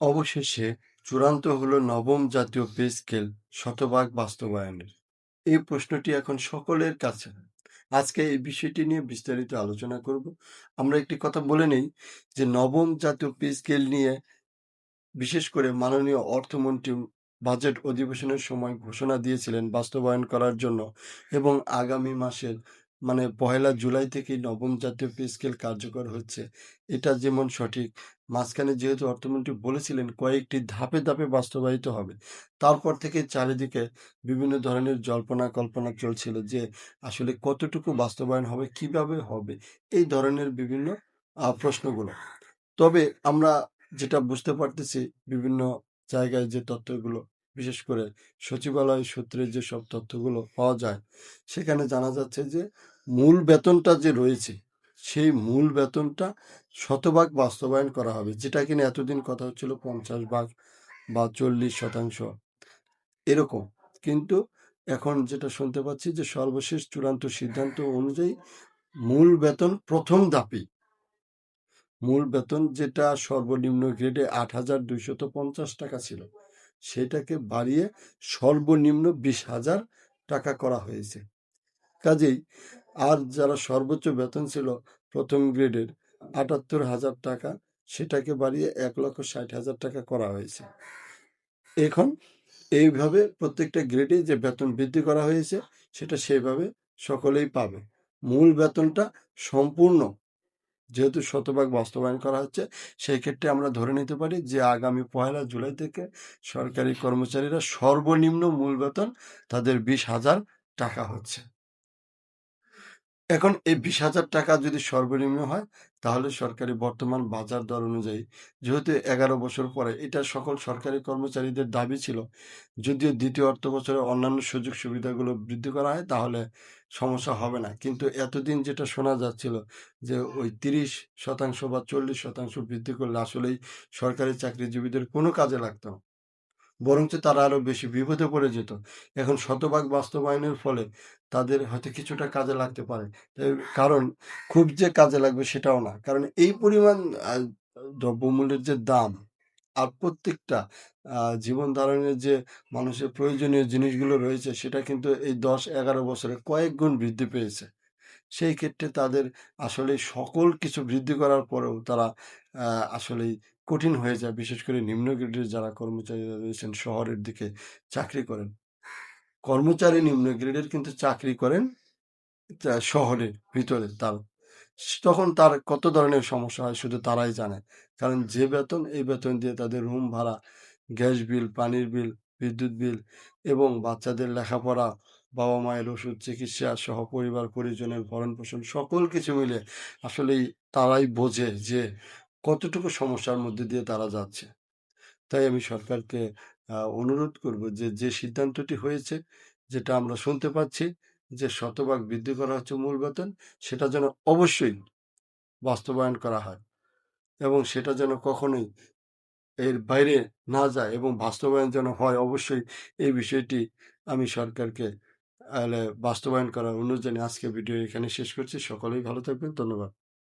অবশেষে চূড়ান্ত হলো নবম জাতীয় পে স্কেল শতভাগ বাস্তবায়নের। এই প্রশ্নটি এখন সকলের কাছে। আজকে এই বিষয়টি নিয়ে বিস্তারিত আলোচনা করব। আমরা একটি কথা বলে নেই যে নবম জাতীয় পে স্কেল নিয়ে বিশেষ করে মাননীয় অর্থমন্ত্রী বাজেট অধিবেশনের সময় ঘোষণা দিয়েছিলেন বাস্তবায়ন করার জন্য, এবং আগামী মাসের পহেলা জুলাই থেকেই নবম জাতীয় পে স্কেল কার্যকর হচ্ছে। এটা যেমন সঠিক, মাঝখানে যেহেতু অর্থমন্ত্রী বলেছিলেন কয়েকটি ধাপে ধাপে বাস্তবায়িত হবে, তারপর থেকে চারিদিকে বিভিন্ন ধরনের জল্পনা কল্পনা চলছিল যে আসলে কতটুকু বাস্তবায়ন হবে, কিভাবে হবে, এই ধরনের বিভিন্ন প্রশ্নগুলো। তবে আমরা যেটা বুঝতে পারতেছি, বিভিন্ন জায়গায় যে তথ্যগুলো, বিশেষ করে সচিবালয় সূত্রে যেসব তথ্যগুলো পাওয়া যায়, সেখানে জানা যাচ্ছে যে মূল বেতনটা যে রয়েছে সেই মূল বেতনটা শতভাগ বাস্তবায়ন করা হবে, যেটা কিনা এতদিন কথা হচ্ছিল 50% বা 40% এরকম। কিন্তু এখন যেটা শুনতে পাচ্ছি যে সর্বশেষ চূড়ান্ত সিদ্ধান্ত অনুযায়ী মূল বেতন প্রথম ধাপে, মূল বেতন যেটা সর্বনিম্ন গ্রেডে 8,250 টাকা ছিল, সেটাকে বাড়িয়ে সর্বনিম্ন 20,000 টাকা করা হয়েছে। কাজেই আর যারা সর্বোচ্চ বেতন ছিল প্রথম গ্রেডের 78,000 টাকা, সেটাকে বাড়িয়ে 1,60,000 টাকা করা হয়েছে। এখন এইভাবে প্রত্যেকটা গ্রেডে যে বেতন বৃদ্ধি করা হয়েছে সেটা সেইভাবে সকলেই পাবে। মূল বেতনটা সম্পূর্ণ যেহেতু শতভাগ বাস্তবায়ন করা হচ্ছে, সেই ক্ষেত্রে আমরা ধরে নিতে পারি যে আগামী 1 জুলাই থেকে সরকারি কর্মচারীরা সর্বনিম্ন মূল বেতন তাদের 20,000 টাকা হচ্ছে। এখন এই 20,000 টাকা যদি সর্বনিম্ন হয়, তাহলে সরকারি বর্তমান বাজার দর অনুযায়ী, যেহেতু 11 বছর পরে, এটা সকল সরকারি কর্মচারীদের দাবি ছিল, যদিও দ্বিতীয় অর্থ বছরে অন্যান্য সুযোগ সুবিধাগুলো বৃদ্ধি করা হয় তাহলে সমস্যা হবে না, কিন্তু এতদিন যেটা শোনা যাচ্ছিল যে ওই 30% বা 40% বৃদ্ধি করলে আসলেই সরকারি চাকরিজীবীদের কোনো কাজে লাগতো না, বরঞ্চ তারা আরো বেশি বিপদে পড়ে যেত। এখন শতভাগ বাস্তবায়নের ফলে তাদের হয়তো কিছুটা কাজে লাগতে পারে। কারণ খুব যে কাজে লাগবে সেটাও না, কারণ এই পরিমাণ দ্রব্যমূল্যের যে দাম, আর প্রত্যেকটা জীবন ধারণের যে মানুষের প্রয়োজনীয় জিনিসগুলো রয়েছে, সেটা কিন্তু এই 10-11 বছরে কয়েক গুণ বৃদ্ধি পেয়েছে। সেই ক্ষেত্রে তাদের আসলে সকল কিছু বৃদ্ধি করার পরেও তারা আসলেই কঠিন হয়ে যায়, বিশেষ করে নিম্ন গ্রেডের যারা কর্মচারীরা রয়েছেন, শহরের দিকে চাকরি করেন। কর্মচারী নিম্ন গ্রেডের কিন্তু চাকরি করেন শহরের ভিতরে, তখন তার কত ধরনের সমস্যা হয় শুধু তারাই জানে। কারণ যে বেতন, এই বেতন দিয়ে তাদের রুম ভাড়া, গ্যাস বিল, পানির বিল, বিদ্যুৎ বিল এবং বাচ্চাদের লেখাপড়া, বাবা মায়ের ওষুধ, চিকিৎসা সহ পরিবার পরিজনের ভরণ পোষণ সকল কিছু মিলে আসলেই তারাই বোঝে যে কতটুকু সমস্যার মধ্যে দিয়ে তারা যাচ্ছে। তাই আমি সরকারকে অনুরোধ করব যে যে সিদ্ধান্তটি হয়েছে, যেটা আমরা শুনতে পাচ্ছি যে শতভাগ বৃদ্ধি করা হচ্ছে মূল বেতন, সেটা যেন অবশ্যই বাস্তবায়ন করা হয়, এবং সেটা যেন কখনোই এর বাইরে না যায়, এবং বাস্তবায়ন যেন হয় অবশ্যই। এই বিষয়টি আমি সরকারকে বাস্তবায়ন করার অনুরোধ জানিয়ে আজকে ভিডিও এখানে শেষ করছি। সকলেই ভালো থাকবেন। ধন্যবাদ।